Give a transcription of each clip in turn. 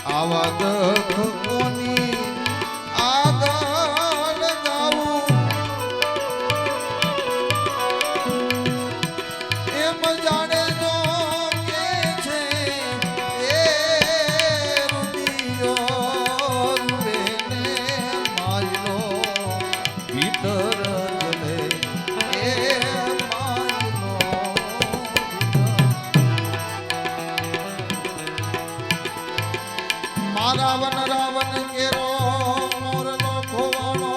આવા દુઃખ કોની આગળ ગાવું એમ જાણે જો કે છે એ રુદિયો રૂવેને માયલો ભીતર જલે એ માયલો મારા વન રાવણ કેરો મોરલો ખોવાણો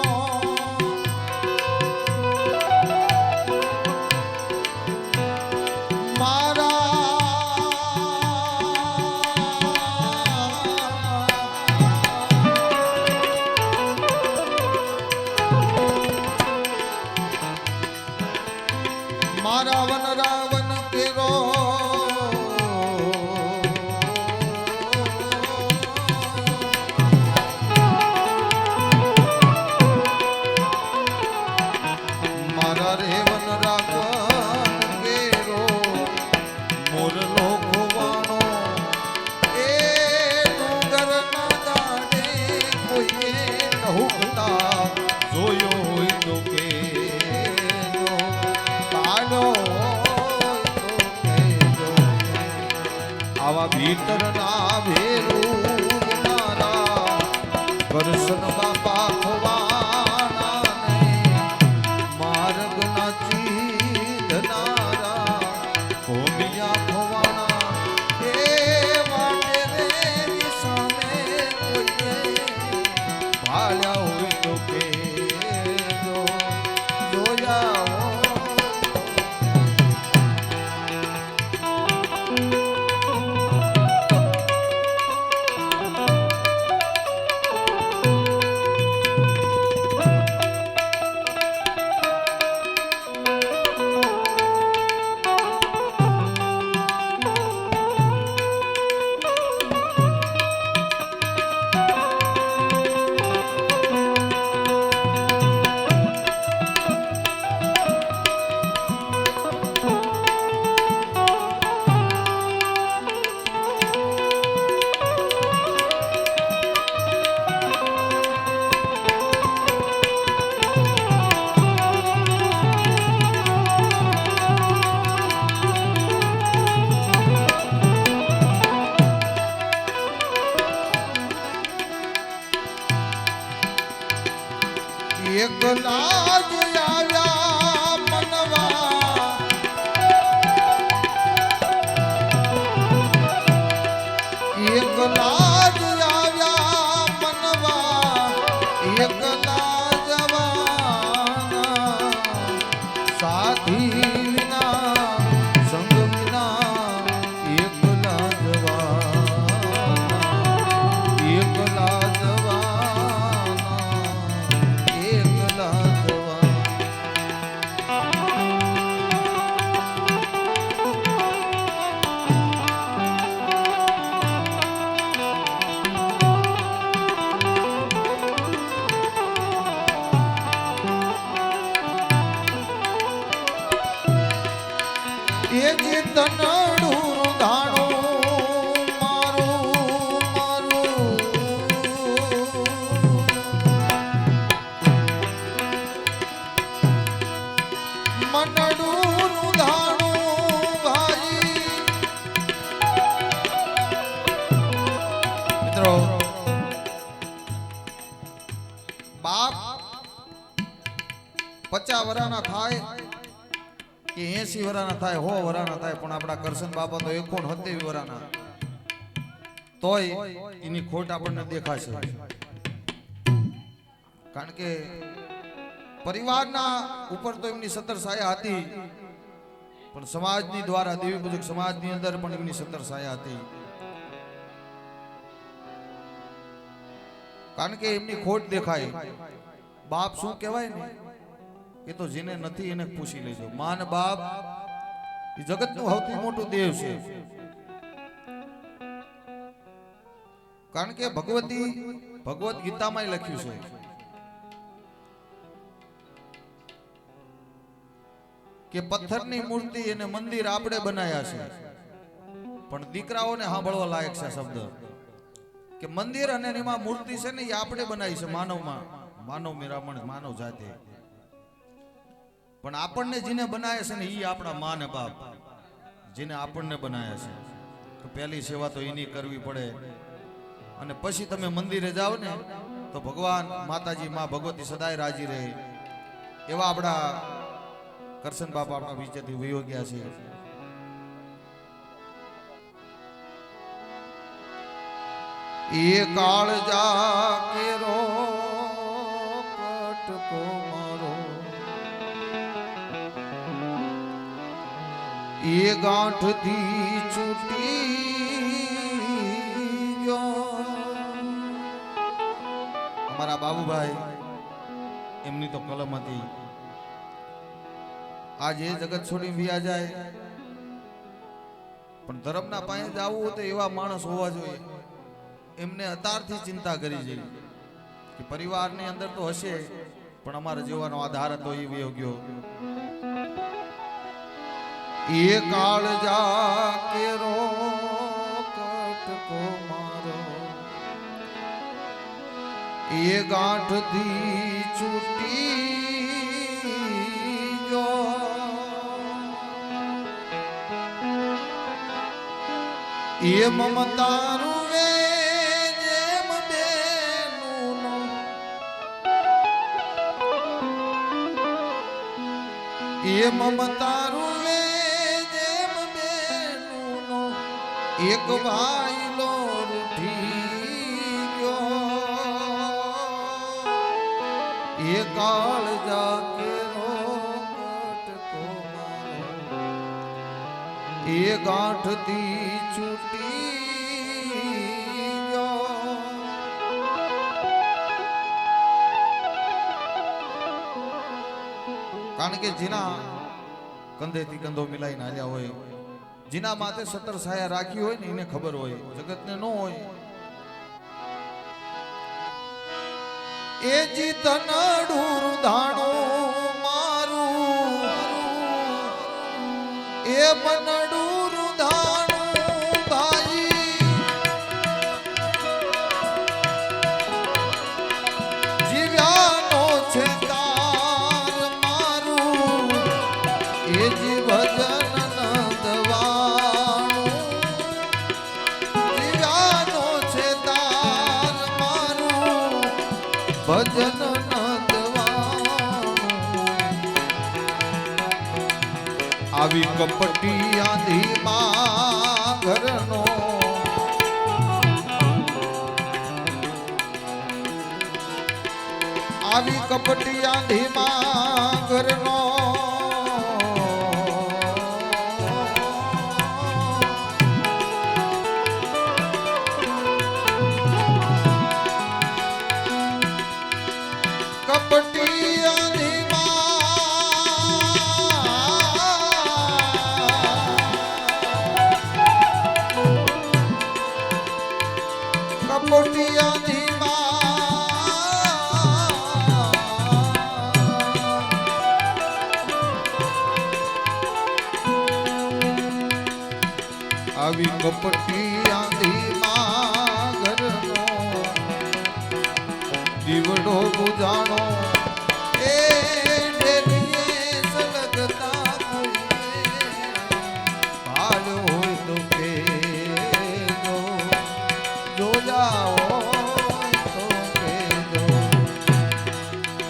મારા વન રાવણ કેરો મારા રે વન રાવણ કેરો મોરલો ખોવાણો એ ડુંગર ના દાડે કોઈએ નહુકતા જોયો હોય તો કે આવા ભીતર ના ભેરું મારા કરશન બાપા ખોવાના માર્ગ ના ચીધનારા ભોમિયા ખોવાના એ માટે રે સામે કોઈએ ભાળ્યા હોય તો કે જોયા એકલા જ આવ્યા મનવા એકલા જ આવ્યા મનવા એકલા જવાના સાથી વિના સંગ વિના એકલા જવાના એકલા એ જે તનડું ધાણું મારું મારું મનડું ધાણું ભાઈ મિત્રો બાપ 50 વર્ષના થાય કે 80 વર્ષના થાય 100 વર્ષના થાય પણ આપણા કરશન બાપા તો 71 વર્ષના તોય એની ખોટ આપણને દેખાશે કારણ કે પરિવારના ઉપર તો એમની સતર છાયા હતી પણ સમાજની દ્વારા દેવી પૂજક સમાજની અંદર પણ એમની સતર છાયા હતી કારણ કે એમની ખોટ દેખાય બાપ શું કહેવાય ને એ તો જેને નથી એને પૂછી લેજો માન બાપ એ જગતનું સૌથી મોટું દેવ છે કારણ કે ભગવદ ગીતામાં લખ્યું છે કે પથ્થરની મૂર્તિ અને મંદિર આપણે બનાવ્યા છે પણ દીકરાઓને સાંભળવા લાયક છે શબ્દ કે મંદિર અને એમાં મૂર્તિ છે ને એ આપણે બનાવી છે માનવ મેરામણ માનવ જાતે, પણ આપણને જેને બનાવ્યા છે ને એ આપણા મા ને બાપ જેને આપણને બનાવ્યા છે. તો પહેલી સેવા તો એની કરવી પડે, અને પછી તમે મંદિરે જાઓ ને તો ભગવાન માતાજી માં ભગવતી સદાય રાજી રહે. એવા આપણા કરશન બાપા આપણા વિચેથી વયો ગયા છે. એ કાળજા કેરો કટકો મારો, એ ગાંઠથી છૂટી ગયો. અમારા બાબુભાઈ એમની તો કલમ હતી. આજ એ જગત છોડી વ્યા જાય, પણ ધર્મના પાસે જવું હોય તો એવા માણસ હોવા જોઈએ. એમને અત્યારથી ચિંતા કરી છે કે પરિવારની અંદર તો હશે, પણ અમારા જીવવાનો આધાર હતો એ વયો ગયો. એ કાળજા કેરો કટકો મારો, એ ગાંઠથી છૂટી ગયો. એ મમતારું એ મમતારું જેમ બેનુનો એક ભાઈલો રૂઠી ગયો. એ કાળજા કેરો કટકો મારો, એ ગાંઠથી છૂટી ગયો. કારણ કે જેના કંધેથી કંધો મિલાઈને હાલ્યા હોય, જેના માથે સતર છાયા રાખી હોય ને એને ખબર હોય, જગતને ન હોય. એ જીત નડુર ધાણો મારું, એ મનડુર ધાણું ભાઈ, જીવ્યાનો છે ભજન નદવાનું. આવી કપટી આંધીમાં ઘરનો, આવી કપટી આંધીમાં ઘરનો કપટી આવી કપટી આંધીમાં ઘરનો દીવડો બુજાણો. એ ડેલીએ સલગતા ભાડો હોય તો કેજો, જોયા હોય તો કેજો.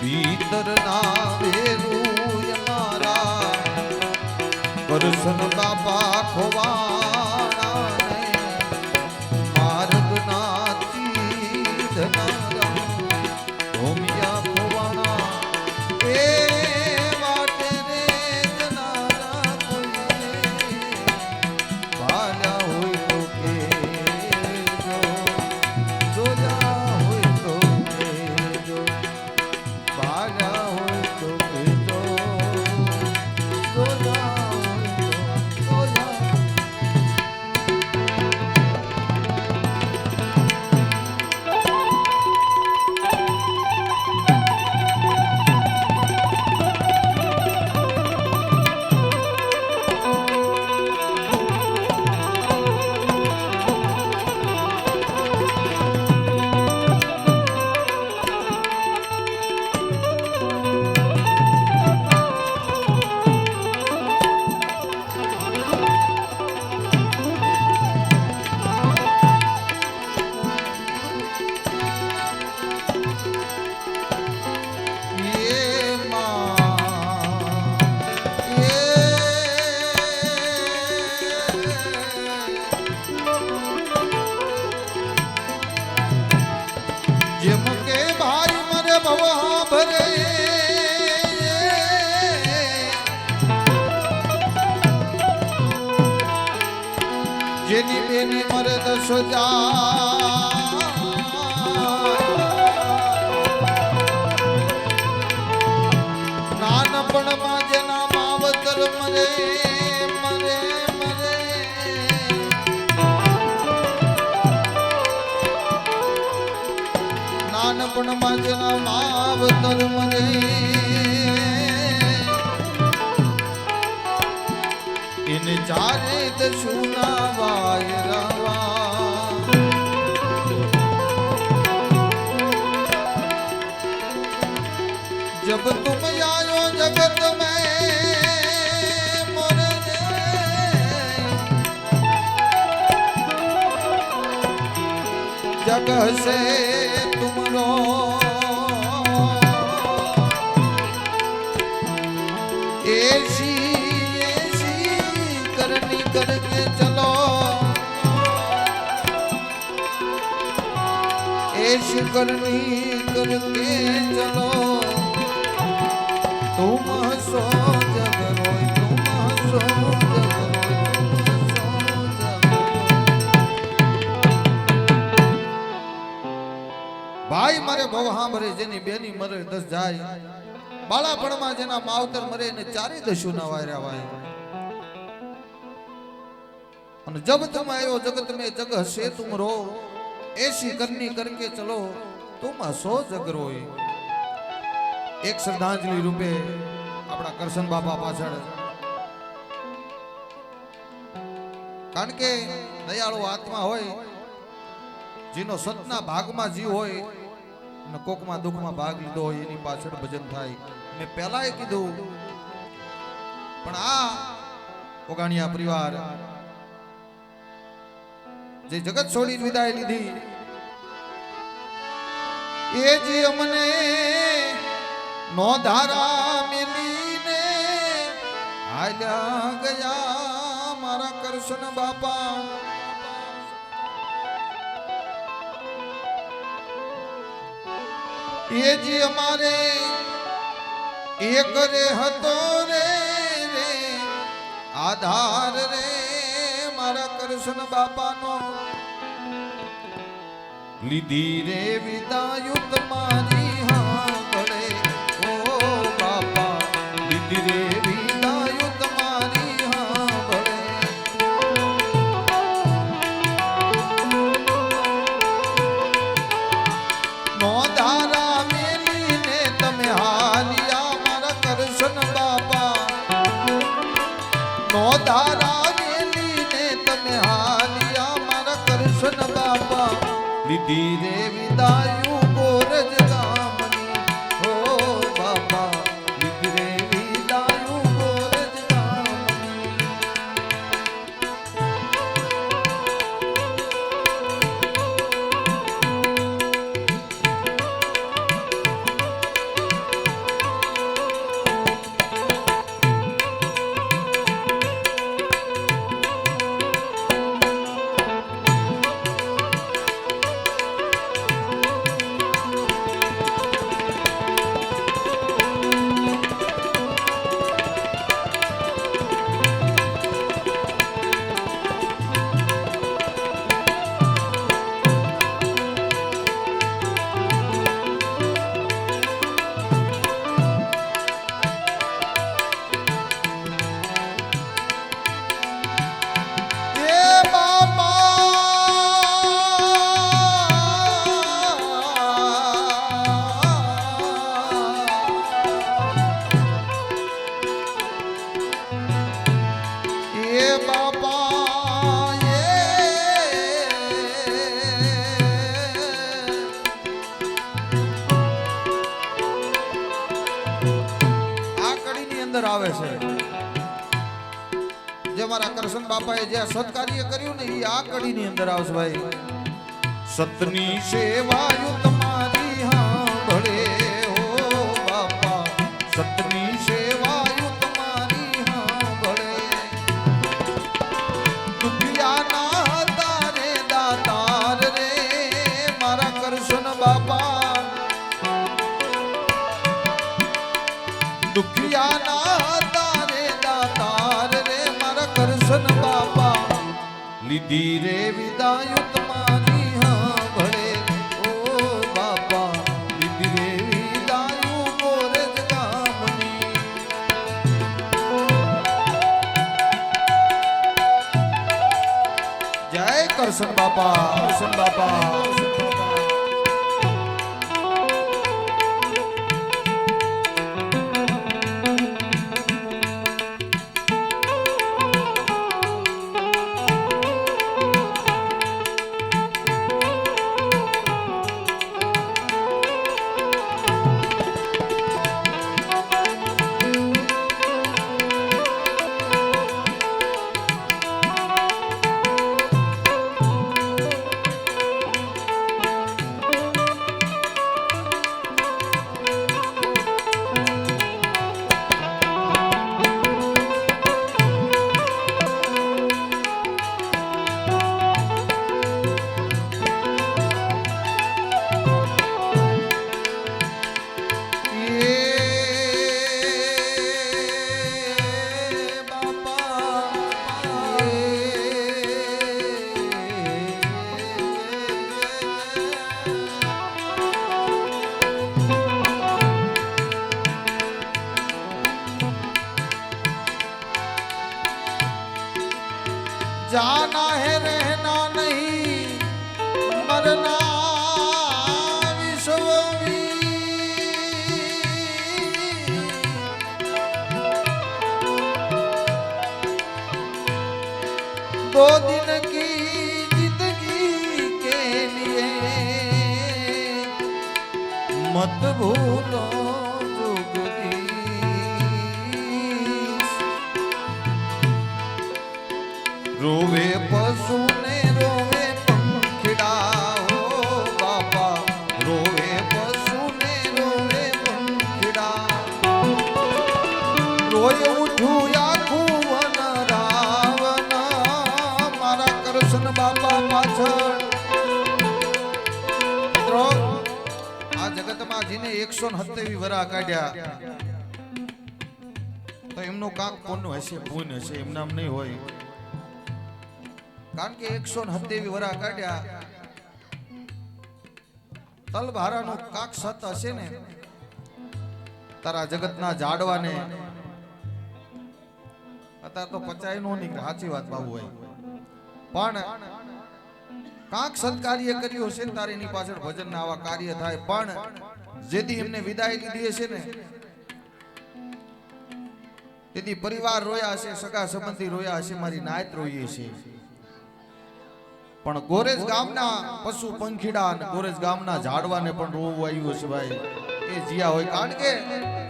ભીતરના વેરું મારા કરશન બાપા ખોવાણા ને, માર્ગ ના ચીધ ના હોમિયા ખોવાણા. એ વાટે રે જનારા કોઈ ભાલ્યા હોય તો કેજો, જોયા હોય તો કેજો, ભાલ્યા હોય તો કેજો, જોયા બેની મરે દસ જા નાનપણમાં જેના માવતર મરે મરે મરે નાનપણમાં જેના માવતર મરે એને ચારે દશુના વાયરવા जब तुम आयो जगत में मोरे जगह से तुमरो ऐसी करनी करके चलो ऐसी करनी करके चलो तुम हसो जग रोय तुम हसो जग रोय तुम हसो जग भाई मारे भव मरे जेनी बेनी मरे दस जाय बाळापणમાં જેના માવતર મરે ને ચારે દશુના વાયરા વાય અને જબ तुम आयो जगत में जग से तुम रो ऐसी करनी करके चलो तुम हसो जग रोय एक श्रद्धांजलि रूपे अपना करशन बाबा पाछળ કારણ કે દયાળુ આત્મા હોય જેનો સતના ભાગમાં જીવ હોય અને કોકમાં દુઃખમાં ભાગ લીધો હોય એની પાછળ ભજન થાય મેં પહેલાએ કીધું પણ આ ઓગાણિયા પરિવાર જે જગત છોડી વિદાય લીધી એ જે અમને નો ધારા મિલીને હાલ્યા ગયા મારા કરશન બાપા એ જે અમારે એક રે હતો રે રે આધાર રે મારા કરશન બાપાનો લીધી રે વિદાય તમારી ધીરે વિદાયુ ગોરજ ગામની હો બાપા ધીરે વિદાયુ ગોરજ ગામની આવે છે જે મારા કરશન બાપાએ જે સત્કાર્ય કર્યું ને એ આ કડીની અંદર આવશે ભાઈ સતની સેવાયુ તમારી સાંભળે હો બાપા સતની સેવાયુ તમારી સાંભળે દુખિયાના તારે દાતાર રે મારા કરશન બાપા દુખિયાના તારે દાતાર રે મારા કરશન બાપા લીધી રે વિદાય તમારી હા ભળે ઓ બાપા લીધી રે વિદાય ગોરજ ગામની જય કરશન બાપા કરશન બાપા जाना है रहना नहीं मरना विश्व दो दिन की जिंदगी के लिए मत भूलो रोवे पशु ने रोवे पंखिड़ा हो बापा रोवे पशु ने रोवे पंखिड़ा रोय उठू आखू वन रावण मारा कृष्ण बापा पाछળ મિત્રો આ જગતમાં જેને 127 વરા કાઢ્યા તો એમનો કાક કોનો હશે પૂન હશે એમ નામ નહીં હોય કારણ કે 127 વરા કાઢ્યા તલભારાનો કાક સત હશે ને તારા જગતના ઝાડવાને અત્યારે તો પચાય નો નીકળે સાચી વાત બાબુ હોય પણ કાક સત્કાર્ય કર્યું હશે ને તારે એની પાછળ ભજનના આવા કાર્ય થાય પણ જેથી એમને વિદાય લીધી હશે ને તેથી પરિવાર રોયા હશે સગા સંબંધી રોયા હશે મારી નાયત રોઈ હશે પણ ગોરેજ ગામના પશુ પંખીડા અને ગોરેજ ગામના ઝાડવાને પણ રોવું આવ્યું હશે ભાઈ એ જીયા હોય કારણ કે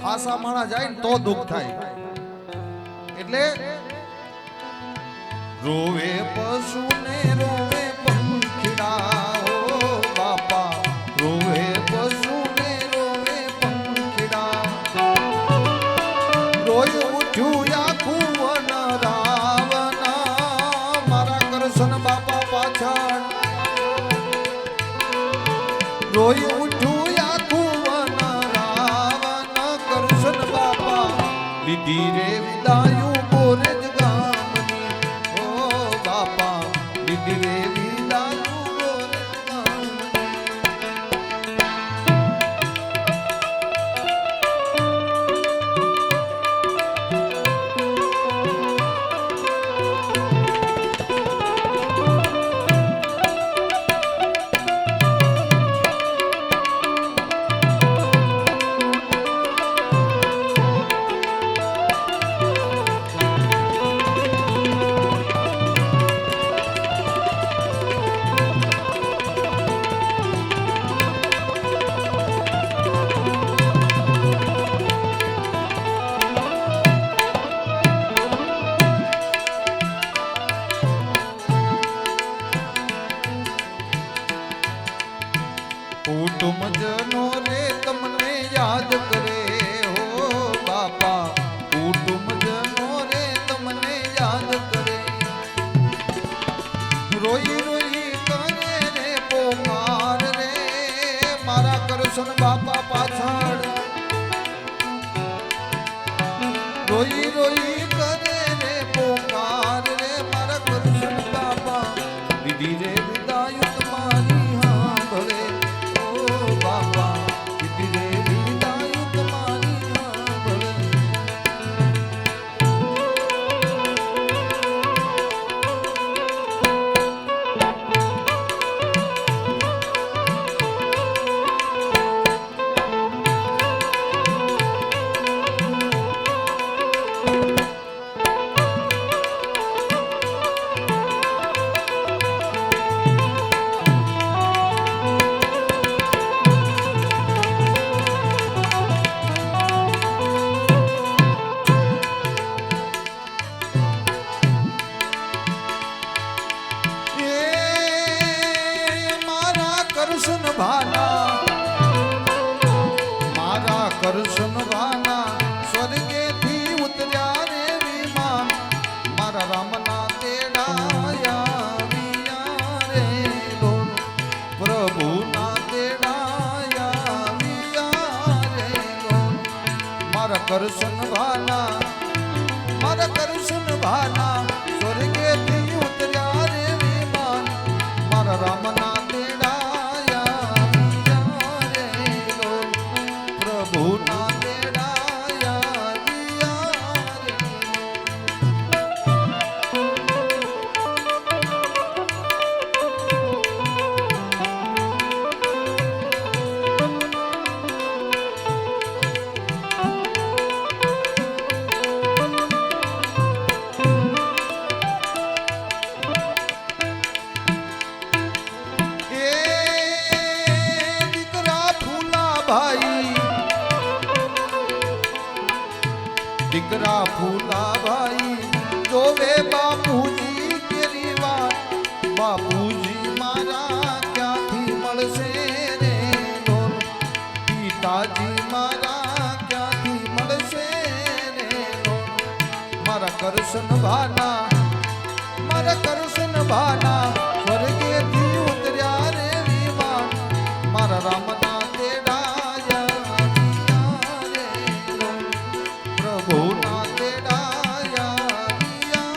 હાસા માણા જાય ને તો દુઃખ થાય એટલે રોવે પશુ ને રોવે પંખીડા હો બાપા રોવે પશુ ને રોવે પંખીડા રોય ઉઠ્યું આખું વન રાવણ મારા કરશન બાપા પાછળ રોય ઉઠું આખું વન રાવણ કરશન બાપા લીધી રે વિદાયું ગોરજ ગામની ઓ બાપા લીધી રે વિદાયું ગોરજ ગામની કુટુંબજનો રે તમને યાદ કરે હો બાપા કુટુંબજનો રે તમને યાદ કરે રોઈ રોઈ કરે રે પોકાર રે મારા કરશન બાપા પાછળ રોઈ રોઈ કરે રે પોકાર રે મારા કરશન બાપા કરશન ભાના મારા કરશન ભાના સ્વર્ગેથી ઉતર્યા રે વિમાન મારા રામના તેડાયા વિયા રે લોલ પ્રભુના તેડાયા વિયા રે લોલ મારા કરશન ભાના સ્વર્ગેથી ઉતર્યા રે વિમાન મારા રામના તેડાયા વિયા રે લોલ પ્રભુના તેડાયા વિયા રે દીકરા ફૂલા ભાઈ જોવે બાપુજી કેરી વાત બાપુજી મારા ક્યાંથી મળશે રે લોલ પિતાજી મારા ક્યાંથી મળશે રે લોલ મારા કરશન ભાના સ્વર્ગેથી ઉતર્યા રે વિમાન મારા રામના તેડાયા વિયા રે લોલ પ્રભુના તેડાયા વિયા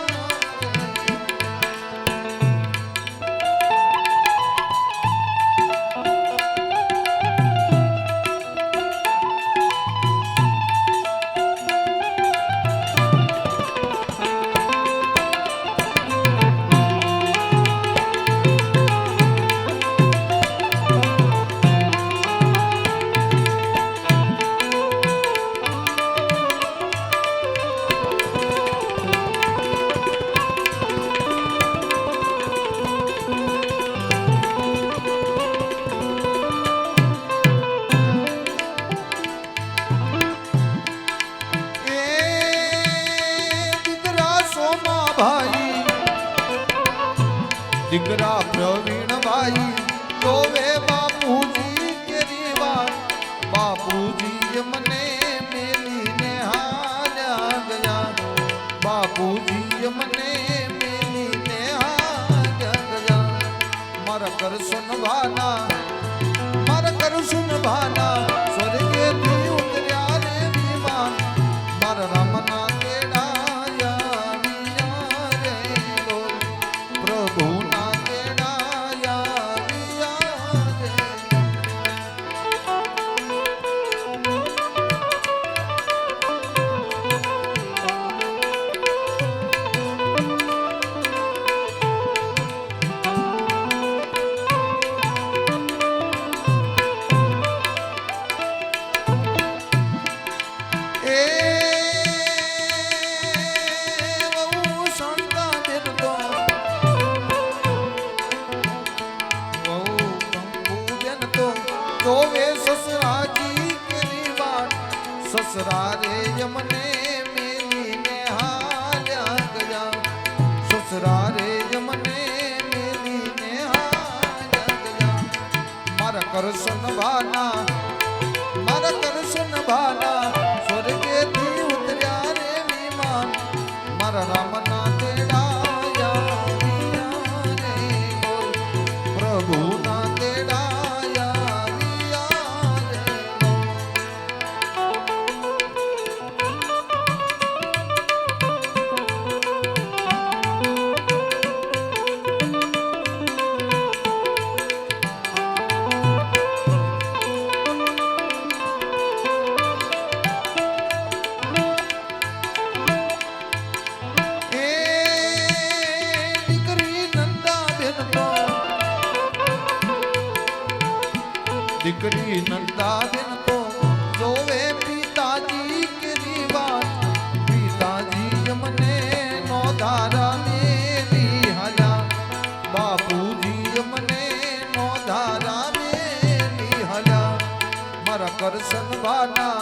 દીકરા પ્રવીણ ભાઈ જોવે બાપુજી કેરી વાત બાપુજી મને મેલીને હાલ્યા ગયા બાપુજી મને મેલીને હાલ્યા ગયા મારા કરશન ભાના સ્વર્ગેથી ઉતર્યા રે વિમાન મારા રામના તેડાયા વિયા રે લોલ પ્રભુના તેડાયા વિયા રે સસરા રે યમને મેલીને હાલ્યા ગયા સસરા રે યમને મેલીને હાલ્યા ગયા મારા કરશન ભાના સ્વર્ગેથી ઉતર્યા રે વિમાન મારા રામના તેડાયા વિયા રે લોલ પ્રભુના તેડાયા વિયા રે લોલ દીકરી નંદાબેન તો જોવે પિતાજી કેરી વાત પિતાજી મને નો ધારા મેલી હલ્યા બાપુજી મને નો ધારા મેલી હલ્યા મારા કરશન ભાના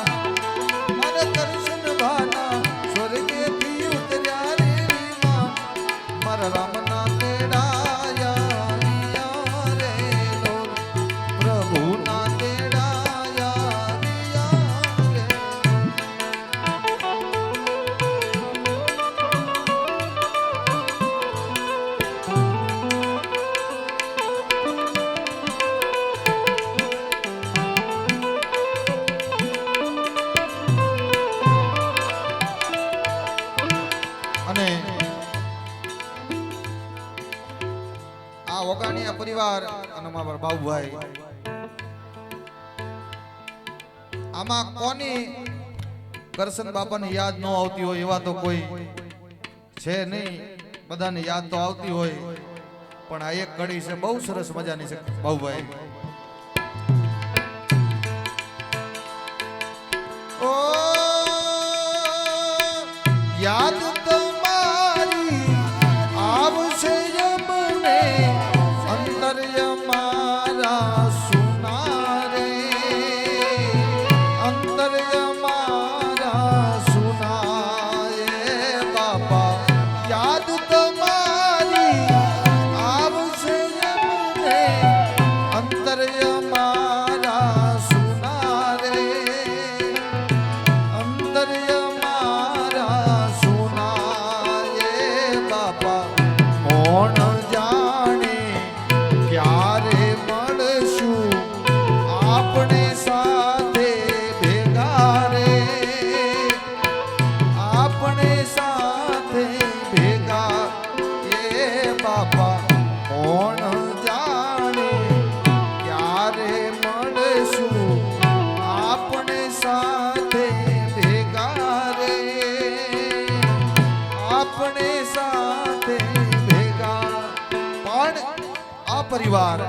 સ્વર્ગેથી ઉતર્યા રે વિમાન મારા રામના તેડાયા વિયા રે લોલ અમારા બાબુભાઈ, આમાં કોની કરશન બાપાની યાદ ન આવતી હોય એવા તો કોઈ છે નહીં, બધાને યાદ તો આવતી હોય, પણ આ એક કડી છે બહુ સરસ મજાની છે બાબુભાઈ. ઓ યાદ તમારી આવશે મને અંતર્ય મારા સુના રે, અંતર્ય મારા સુના એ બાપા યાદ તમારી આવશે મને અંતર્ય મારા સુના રે, અંતર્ય મારા સુના એ બાપા કોણ જાણે ક્યારે મળશું આપણે સાથે ભેગા રે, આપણે સાથે ભેગા એ બાપા કોણ જાણે ક્યારે મળશું આપણે સાથે ભેગા રે, આપણે સાથે ભેગા. પણ આ પરિવાર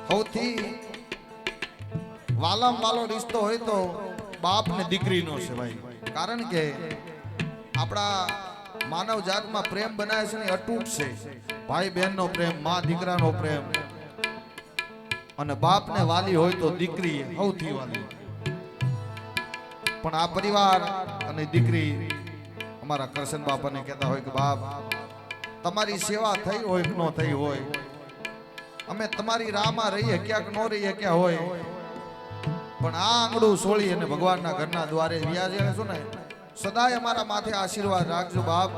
સૌથી વાલામ વાલો રિશ્તો હોય તો બાપ ને દીકરીનો છે ભાઈ. કારણ કે આપણા માનવ જાતમાં પ્રેમ બનાવે છે ને અતૂટ છે. ભાઈ બહેનનો પ્રેમ, માં દીકરાનો પ્રેમ, અને બાપને વાલી હોય તો દીકરી સૌથી વાલી. પણ આ પરિવાર અને દીકરી અમારા કરશન બાપાને કહેતા હોય કે બાપ તમારી સેવા થઈ હોય કે ન થઈ હોય, અમે તમારી રાહમાં રહીએ ક્યાંક ન રહીએ ક્યાં હોય, પણ આ આંગળું સોળી અને ભગવાનના ઘરના દ્વારે વ્યાજે શું ને સદાય અમારા માથે આશીર્વાદ રાખજો બાપ.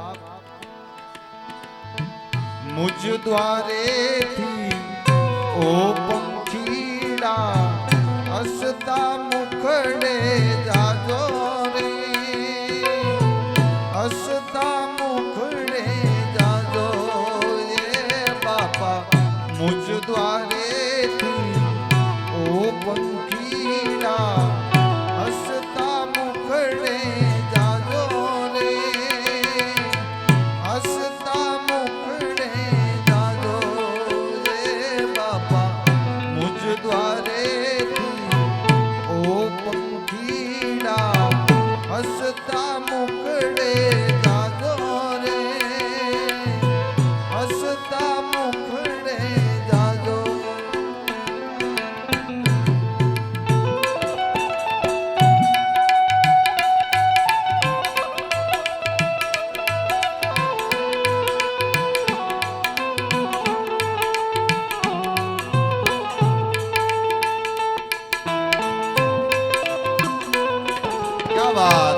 મુજ દ્વારેથી ઓ પંખીડા હસતા મુખડે જાજો રે, હસતા મુખડે જાજો રે બાપા. મુજ દ્વારેથી ઓ પંખીડા હસતા મુખડે જાજો રે, હસતા મુખડે જાજો રે બાપા. મુજ દ્વારેથી ઓ પંખીડા હસતા મુખડે જાજો રે, હસતા મુખડે જાજો. ક્યા વાત.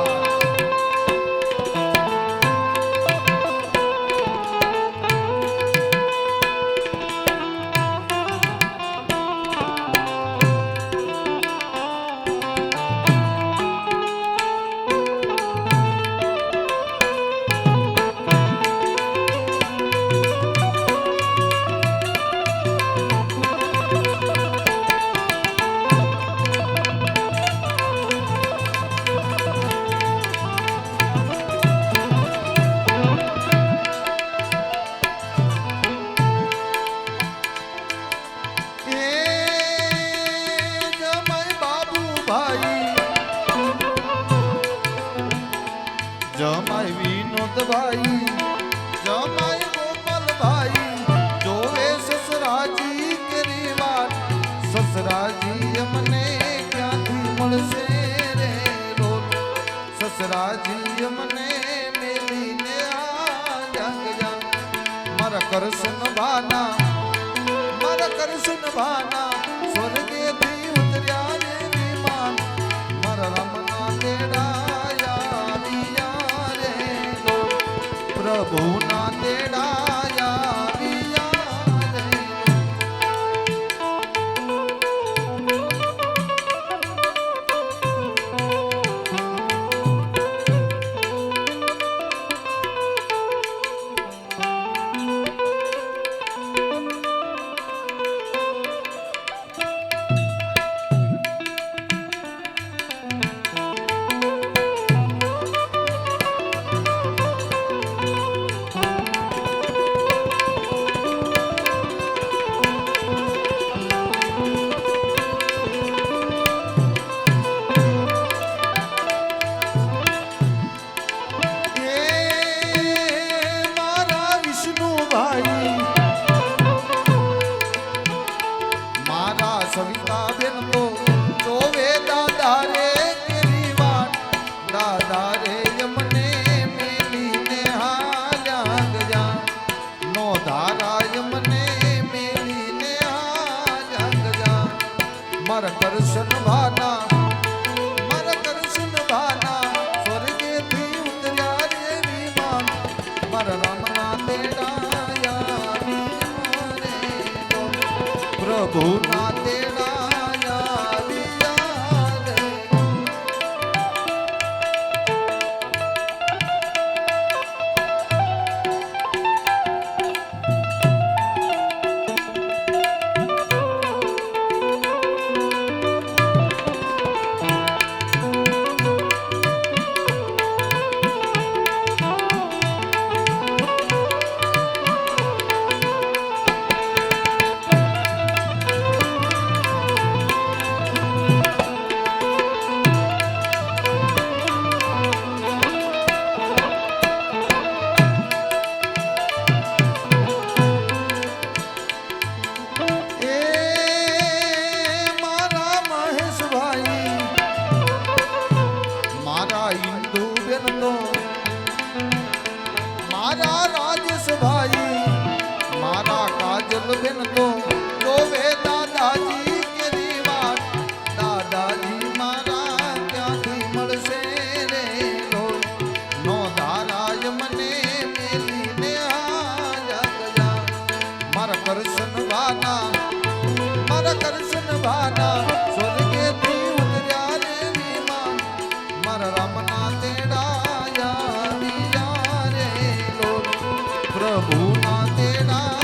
જમાય વિનોદભાઈ, જમાય ગોપાલભાઈ, જોવે સસરાજી કેરી વાત, સસરાજી અમને ક્યાંથી મળશે રે રોલ, સસરાજી અમને મેલીને આ જંગ જંગ. મારા કરશન ભાના, મારા કરશન ભાના સ્વર્ગેથી ઉતર્યા રે વિમાન, મારા રામના તેડા પ્રભુના તેડાયા વિયા રે. મારા કરશન ભાના મારા કરશન ભાના સ્વર્ગેથી ઉતર્યા રે વિમાન મારા રામના તેડાયા રે પ્રભુના તેડાયા રે બેન તો જોવે દાદાજી કેરી વાત દાદાજી મારા ક્યાંથી મળશે રે નો ધારાય મને મેલીને આ મારા કરશન ભાના સ્વર્ગેથી ઉતર્યા રે વિમાન મારા રામના તેડાયા રે પ્રભુના તેડા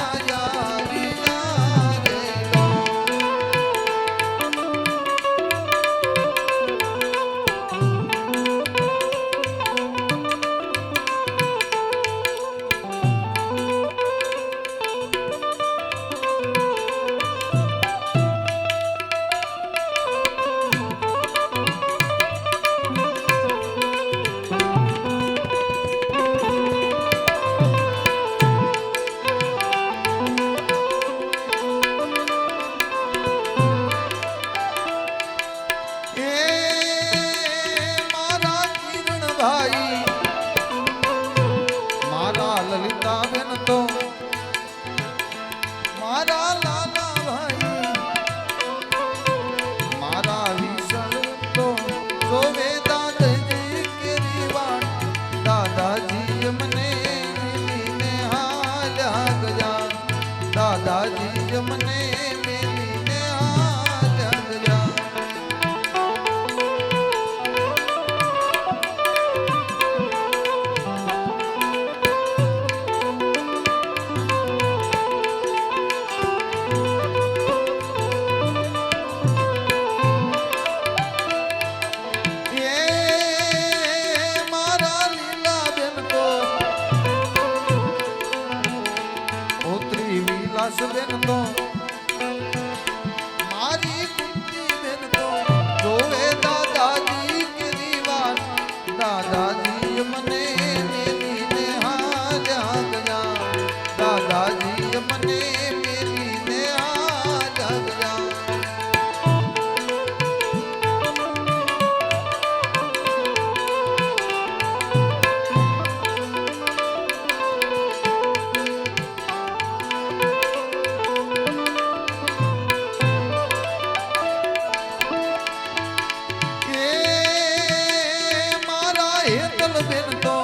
દાદાજી મને મેલીને આ જગજા મારા લીલા બેન તો વિલાસ બેન તો મારી કુંતી બેન તો જોવે દાદાજી કેરી વાત દાદાજી મને મેલીને હાલ્યા ગયા દાદાજી મને મેલીને હાલ્યા ગયા બેન તો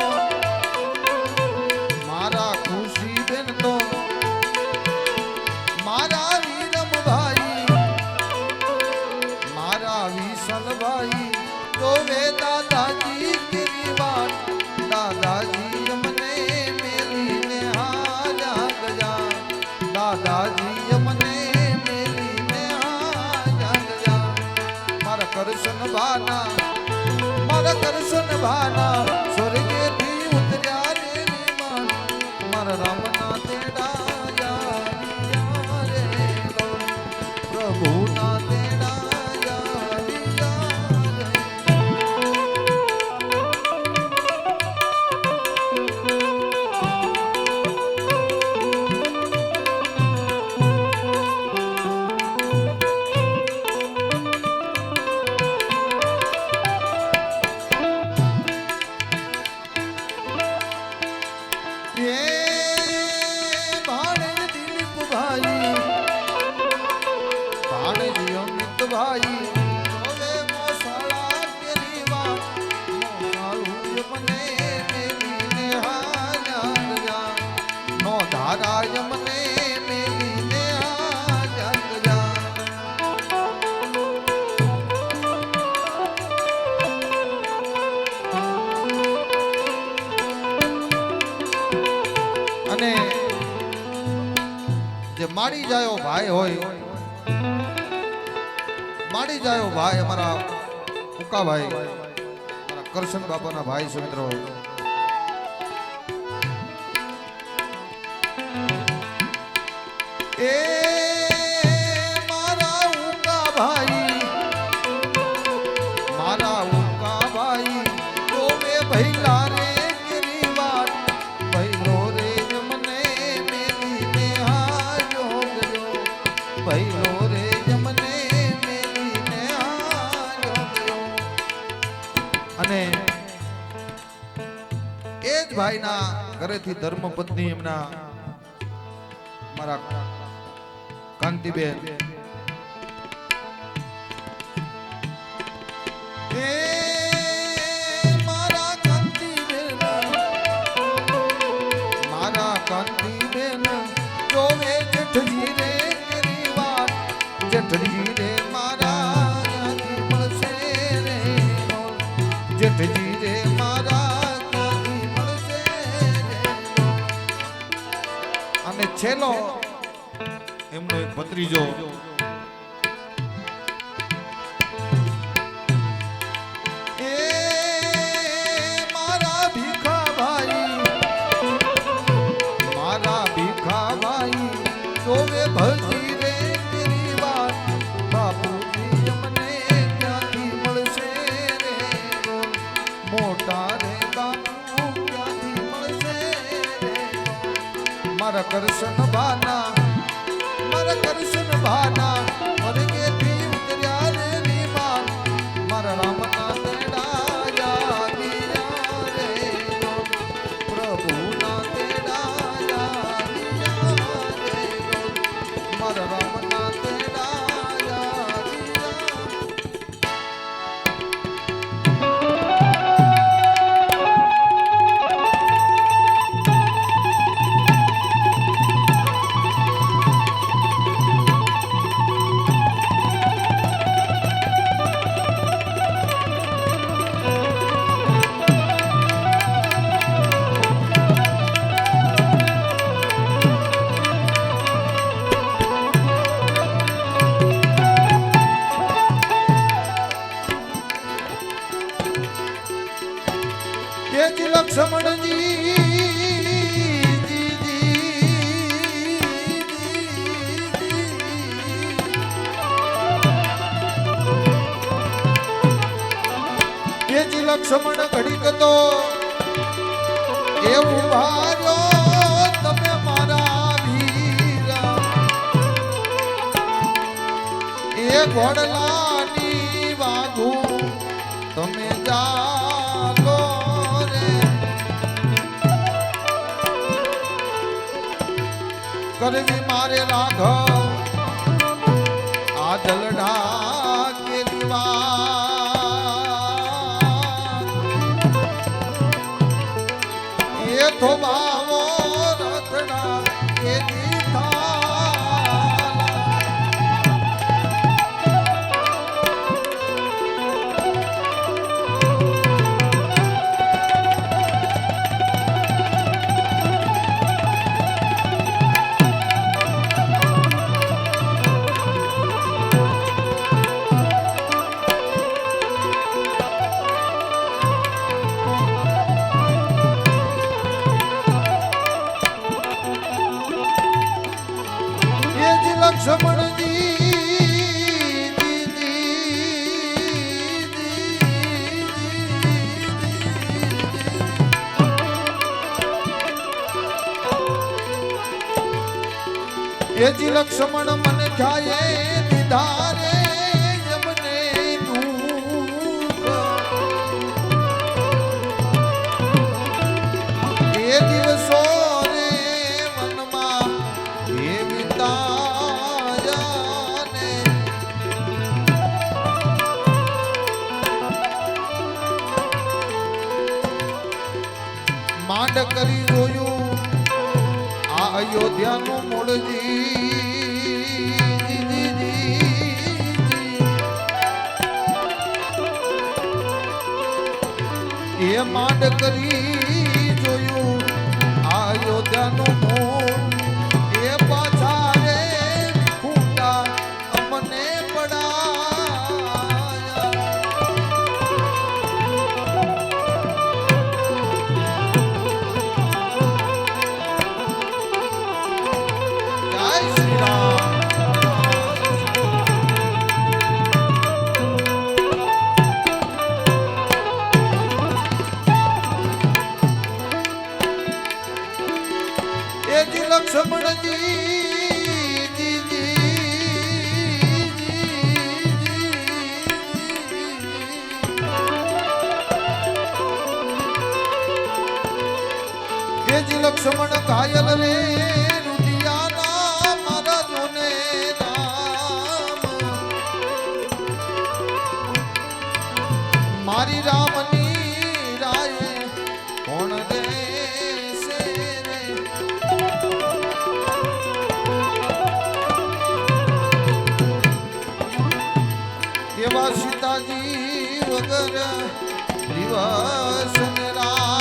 મારા ખુશી બેન તો મારા વીરમભાઈ મારા વિશલભાઈ જોવે દાદાજી કેરી વાત દાદાજી મને મેલીને હાલ્યા ગયા દાદાજી મને મેલીને હાલ્યા ગયા મારા કરશન ભાના સ્વર્ગેથી ઉતર્યા રે વિમાન મારા રામના તેડાયા રે પ્રભુના તેડાયા ભાણેજ દિલીપ ભાઈ ભાણેજ અમિત ભાઈ હવે મોસાળા કેરી વાત મોસાળું મને મેલીને હાલ્યા જા નો ધારાય મને મેલીને હાલ્યા જા અને જે માડી જાયો ભાઈ હોય માડી જાયો ભાઈ અમારા ઉકા ભાઈ અમારા કરશન બાપાના ભાઈ છે મિત્રો એ મારા ઉકા ભાઈ તો મે ભઈલા રે કેરી વાત ભઈલો રે મને મેલીને હાલ્યો ગયો ભઈલો રે મને મેલીને હાલ્યો ગયો અને એ જ ભાઈના ઘરેથી ધર્મપત્ની એમના મારા કાંતિબેન એ મારા કાંતિબેન જોવે જેઠજી રે કેરી વાત જેઠજી રે મારા મળશે રે જેઠજી રે મારા મળશે રે અને છેલ્લો એમનો એક ભત્રીજો એ મારા ભીખાભાઈ જોવે ભજી રે તેરી વાત બાપુજી મને ક્યાંથી મળશે રે મોટા રે બાપુ ક્યાંથી મળશે રે મારા કરશન ભાના વર્ગેથી ઉતર્યા રે વિમાન મારા રામના તેડા જાગીયા રે પ્રભુના તેડા જાગીયા રે મારા રામના તેડા લક્ષ્મણજી લક્ષ્મણ ઘડીક તો એવું ભાજો તમે મારા વીરા એ ઘોડલાની વાઘુ તમે જાગો કરવી મારે રાઘવ આ દલડા કે દીવા એ તો બાવો રથડા કે દીધા એજી લક્ષ્મણ મને ખ્યાએ દીધા રે યમને દુઃખ એ દિવસો રે મનમાં એ વિતાયા ને માંડ કરી જોયું આ અયોધ્યાનું મૂળજી એ માંડ કરી જોયું આ અયોધ્યાનું મૂળ એ પાછા રે ખૂટા અમને પડાયા જય શ્રી રામ લક્ષ્મણજી લક્ષ્મણ ઘાયલ રે રુદિયાના મારા જોને રામ મારી રામની રાય કોણ રે એવા સીતાજી વગર દિવસ ને રાત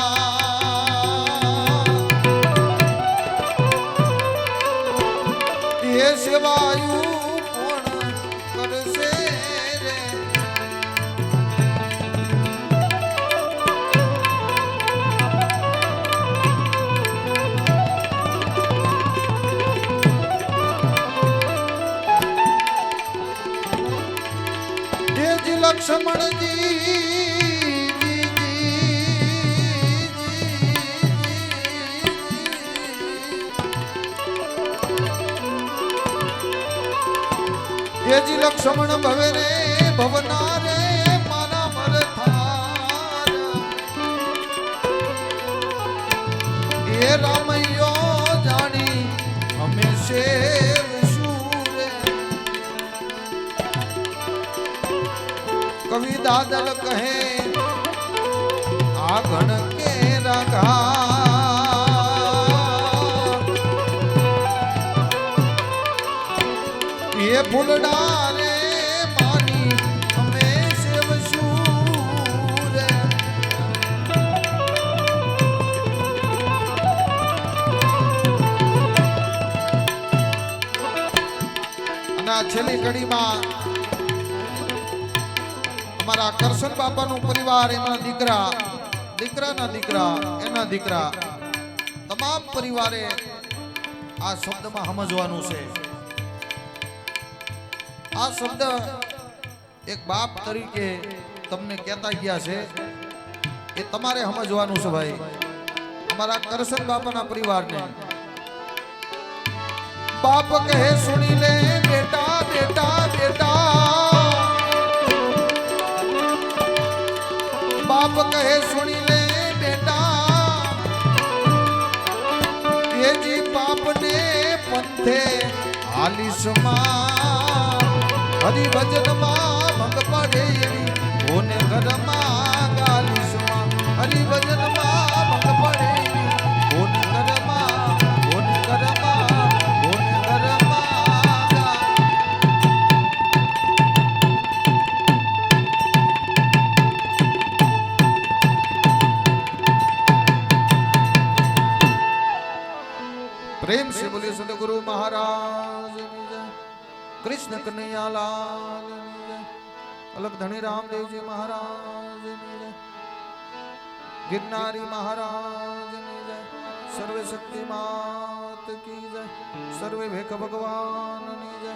એ સેવાયું કોણ કરશે રે લક્ષ્મણજી એજી લક્ષ્મણ ભવે રે ભવના રે મારા મરથાર એ રામૈયો જાણી અમે સેવ કવિ દાદલ કહે આ ગણ કે રઘા એ ફૂલડા રે માની અમે સેવશું રે અને આ છેલ્લી કડીમાં અમારા કરશન બાપાનું પરિવાર એમના દીકરા દીકરાના દીકરા એના દીકરા તમામ પરિવારે આ શબ્દમાં સમજવાનું છે આ શબ્દ એક બાપ તરીકે તમને કહેતા ગયા છે એ તમારે સમજવાનું છે ભાઈ અમારા કરશન બાપાના પરિવારને બાપ કહે સુણી લે બેટા બેટા બેટા બાપ કહે સુણી લે બેટા તેજી બાપને પંથે હાલીસમાં હરિભજનમાં ભંગ પડે એવી કોને ઘરમાં ગાલીસમાં હરિભજનમાં ભંગ પડે એવી કોને ઘરમાં કોને ઘરમાં કોને ઘરમાં प्रेम से बोलिए सदगुरु महाराज कृष्ण कन्हैया लाल अलग धनी रामदेव जी महाराज गिरनारी महाराज सर्वे शक्ति मात की जय सर्वे भेख भगवान जय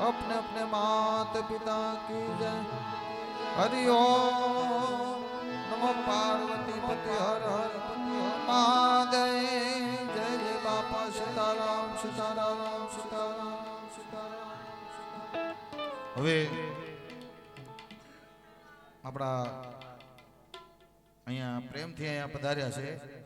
अपने अपने मात पिता की जय हरि ओम नमो पार्वती पति हर हर महादेव जय जय बापा सीताराम सीताराम सीताराम सीताराम હવે આપણા અહીંયા પ્રેમથી અહીંયા પધાર્યા છે